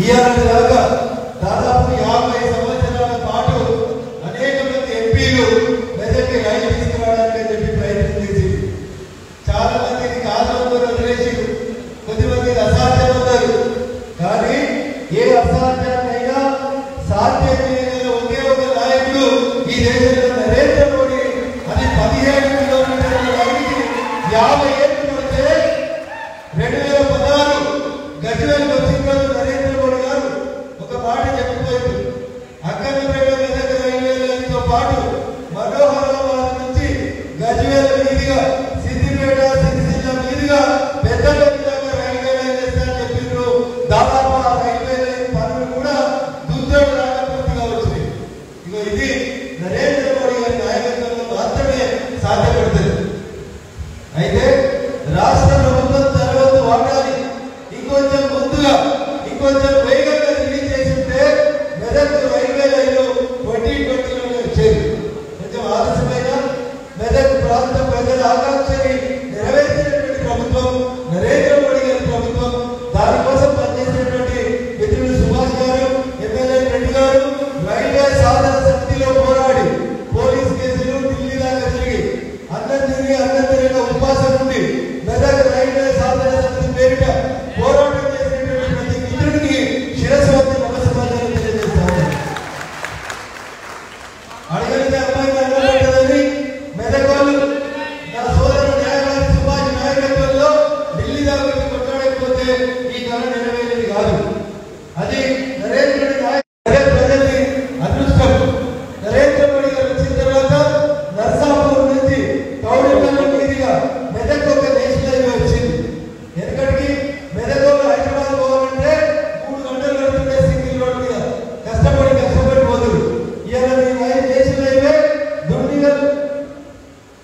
ఇయాలని దాకా దాదాపు 50 సంవత్సరాల పాటు అనేక మంది ఎంపీలు మెదక్కి రైలు తీసుకురావడానికి చెప్పి ప్రయత్నం చేసింది. చాలా మందిని కాలంలో వదిలేసి కొద్దిమంది అసాధ్యం ఉన్నారు. కానీ ఏ అసాధ్యాన్నైనా సాధ్యం చేయగల ఒకే ఒక నాయకుడు ఈ దేశంలో నరేంద్ర మోడీ. అది 17 కిలోమీటర్ల రైలుకి 50 ఏళ్ళు పడితే 2016 గజ్వేల్ వచ్చిన నరేంద్ర మోడీ గారు ఒక మాట చెప్పిపోయారు. అక్కన్నపేట మెదక్ రైల్వే లైన్తో పాటు మనోహరాబాద్ నుంచి గజ్వేల్ మీదుగా సిద్దిపేట సిరిసిల్ల మీదుగా పెద్దపల్లి దాకా రైల్వే లైన్ చేస్తారని చెప్పిండ్రు. దాదాపు ఆ రైల్వే లైన్ పనులు కూడా దుద్దడు దాకా పూర్తిగా వచ్చినాయి. ఇక ఇది నరేంద్ర మోడీ గారి నాయకత్వంలో మాత్రమే సాధ్యపడుతుంది. అయితే రాష్ట్ర ప్రభుత్వం తర్వాత వాడాలి. ఇంకొంచెం ముందుగా ఇంకొంచెం వేగంగా రిలీజ్ చేస్తుంటే మెదక్ రైల్వే లైన్ 2020లోనే వచ్చేది. కొంచెం ఆలస్యమైన మెదక్ ప్రాంత ప్రజల ఆకాంక్షని నెరవేర్చినటువంటి ప్రభుత్వం నరేంద్ర మోడీ గారి ప్రభుత్వం. దానికోసం పనిచేసినటువంటి మిత్రులు సుభాష్ గారు, ఎమ్మెల్యే రెడ్డి గారు రైల్వే సాధన సమితిలో పోరాడి పోలీస్ కేసులు ఢిల్లీ దాకా తిరిగి అన్నం తిరిగి ఉపవాసం ఉండి మెదక్ రైల్వే సాధన సమితి పేరిట పోరాటం చేసినటువంటి ప్రతి మిత్రుడికి శిరస్సు వంటి నమస్కారాలు తెలియజేస్తాను. అడగలిగే అమ్మాయిని అడగబడ్డదని మెదక్ వాళ్ళు నా సోదరుడు న్యాయవాది సుభాష్ నాయకత్వంలో ఢిల్లీ దాకా కొట్లాడకపోతే ఈ కళ నెరవేరేది కాదు. అది నరేంద్రుడి ప్రజల్ని అదృష్టం. నరేంద్ర మోడీ గారు వచ్చిన తర్వాత నర్సాపూర్ నుంచి కౌడిపల్లి మీదుగా మెదక్ ఒక నేషనల్ హైవే వచ్చింది. ఎందుకంటే మెదక్ హైదరాబాద్ పోవాలంటే 3 గంటలు పడుతుండే సింగిల్ రోడ్ మీద కష్టపడి పోదురు. ఇవాళ national highway Dundigal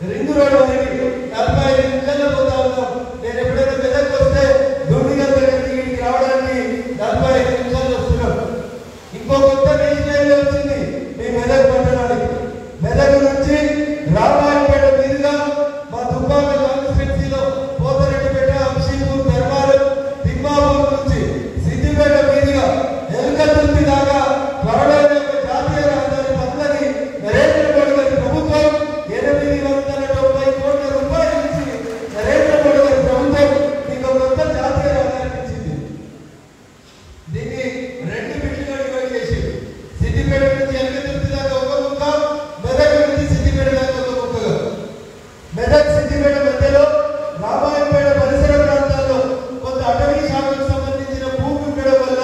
ring road వరకు 45 నిమిషాల్లో పోతా ఉన్నాం. నేను ఎప్పుడైనా మెదక్ వస్తే దుండిగల్ దగ్గరికి రావడానికి 45 నిమిషాలు వస్తున్నాం. ఇంకో కొత్త నేషనల్ హైవే వచ్చింది మీ మెదక్ పట్టణానికి. మెదక్ నుంచి రామాయణపేట మీదుగా మా దుబ్బాక కాన్స్టిట్యున్సీలో పోతరెడ్డిపేట, అంశీపూర్, ధర్మారం, తిమ్మాపూర్ నుంచి సిద్దిపేట మీదుగా ఎల్కతుర్తి దాకా త్వరలోనే ఒక జాతీయ రహదారి పనులని నరేంద్ర మోడీ గారి ప్రభుత్వం 890 కోట్ల రూపాయలు ఇచ్చి నరేంద్ర మోడీ గారి ప్రభుత్వం మీకు కొత్త జాతీయ రహదారి ఇచ్చింది. దీన్ని 2 బిట్లుగా డివైడ్ చేసి సిద్దిపేట నుంచి ఎల్కతుర్తి దాకా ఒక ముక్క, మెదక్ నుంచి సిద్దిపేట దాకా ఒక ముక్కగా. మెదక్ సిద్దిపేట మధ్యలో రామాయణపేట పరిసర ప్రాంతాల్లో కొంత అటవీ శాఖకు సంబంధించిన భూమి ఉండడం వల్ల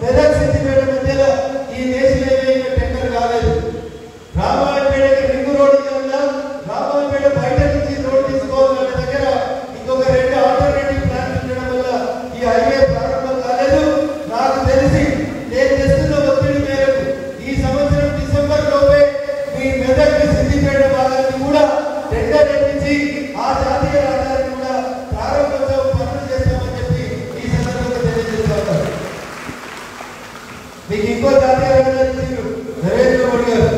మెదక్ సిద్దిపేట మధ్యలో ఈ నేషనల్ హైవే టెండర్ కాలేదు. రామాయణపేటకి రింగ్ రోడ్ వల్ల రామాయణపేట బయట నుంచి రోడ్ తీసుకోవాలన్న దగ్గర ఇంకొక 2 ఆల్టర్నేటివ్ ప్లాన్స్ ఉండడం వల్ల ఈ హైవే ప్రారంభం కాలేదు. నాకు తెలిసి నేను తెస్తున్న ఒత్తిడి మేరకు ఈ సంవత్సరం డిసెంబర్ లోపే మీ మెదక్ సిద్దిపేట భాగాన్ని కూడా టెండర్ ఇప్పించి ఆ జాతీయ రహదారిని కూడా ప్రారంభోత్సవం పనులు చేస్తామని చెప్పి ఈ సందర్భంగా తెలియజేస్తున్నారు. మీకు ఇంకో జాతీయ రహదారి నరేంద్ర మోడీ గారు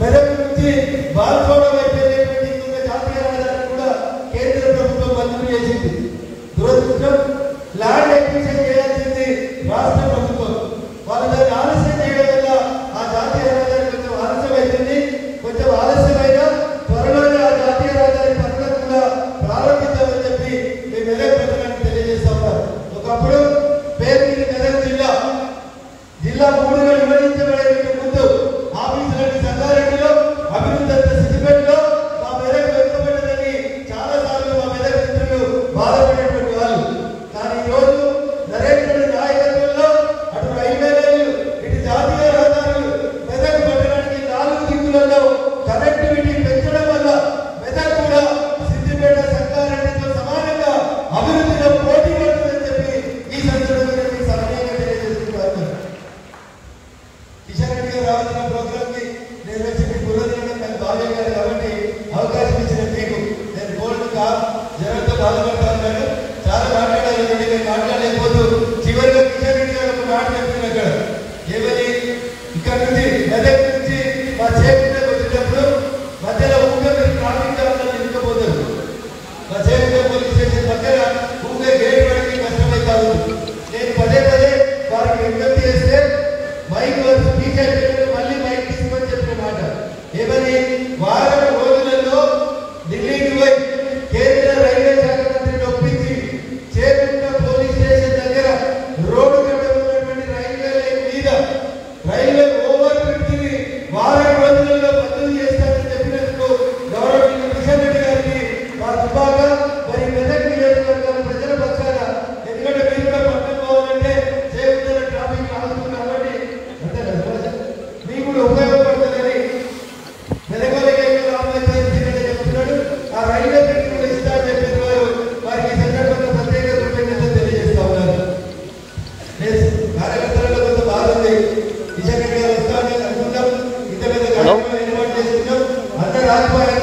మెదక్ నుంచి బాల్కోడ వైపు వెళ్ళేటువంటి ఇంకొక జాతీయ రహదారిని కూడా కేంద్ర ప్రభుత్వం మంజూరు చేసింది. దురదృష్టం ల్యాండ్ ఎక్విజిషన్ చేయాల్సింది రాష్ట్ర ప్రభుత్వం. వాళ్ళు దాన్ని ఆలస్యం చేయడం వల్ల ఆ జాతీయ రహదారి కొంచెం ఆలస్యం అవుతుంది. కొంచెం ఆలస్యమైన త్వరలోనే ఆ జాతీయ రహదారి పనులను కూడా ప్రారంభిద్దామని చెప్పి మీ మెదక్ ప్రజలకు తెలియజేస్తా ఉన్నారు. ఒకప్పుడు పేరు మెదక్ జిల్లా 3గా విభజించబడే ముందు ఆఫీసులన్నీ సంగారెడ్డిలో, అభివృద్ధి సిద్దిపేట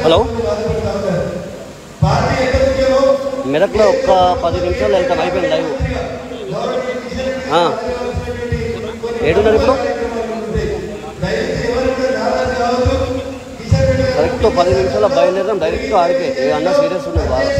హలో, మెదక్లో ఒక్క 10 నిమిషాలు వెళ్తాం, అయిపోయింది లైవ్. ఏడున్నారు ఇప్పుడు? కరెక్ట్ 10 నిమిషాలు బయలుదేరాం, డైరెక్ట్ ఆడిపోయి అన్న సీరియస్ ఉన్నది బాగా.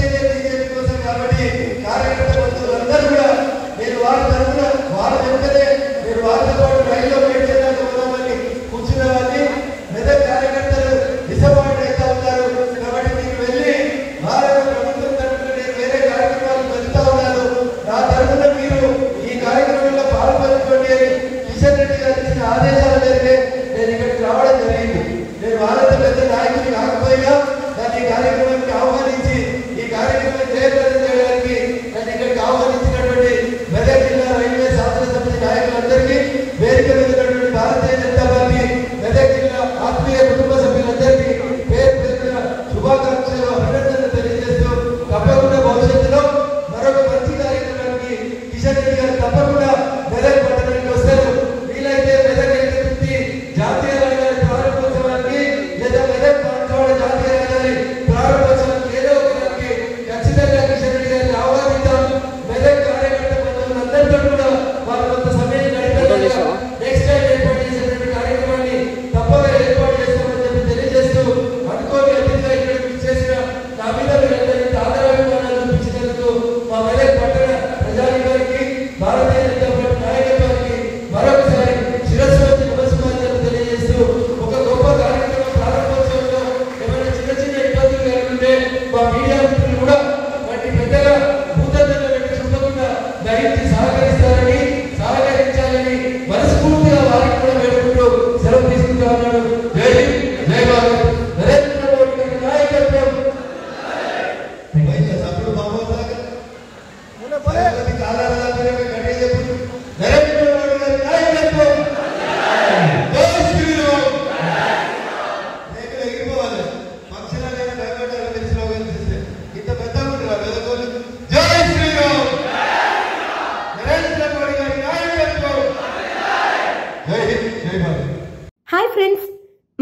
హాయ్ ఫ్రెండ్స్,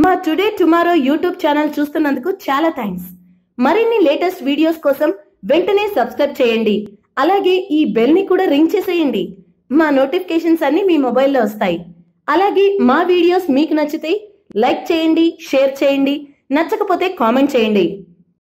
మా టుడే టుమారో యూట్యూబ్ ఛానల్ చూస్తున్నందుకు చాలా థ్యాంక్స్. మరిన్ని లేటెస్ట్ వీడియోస్ కోసం వెంటనే సబ్స్క్రైబ్ చేయండి. అలాగే ఈ బెల్ ని కూడా రింగ్ చేసేయండి. మా నోటిఫికేషన్స్ అన్ని మీ మొబైల్లో వస్తాయి. అలాగే మా వీడియోస్ మీకు నచ్చితే లైక్ చేయండి, షేర్ చేయండి, నచ్చకపోతే కామెంట్ చేయండి.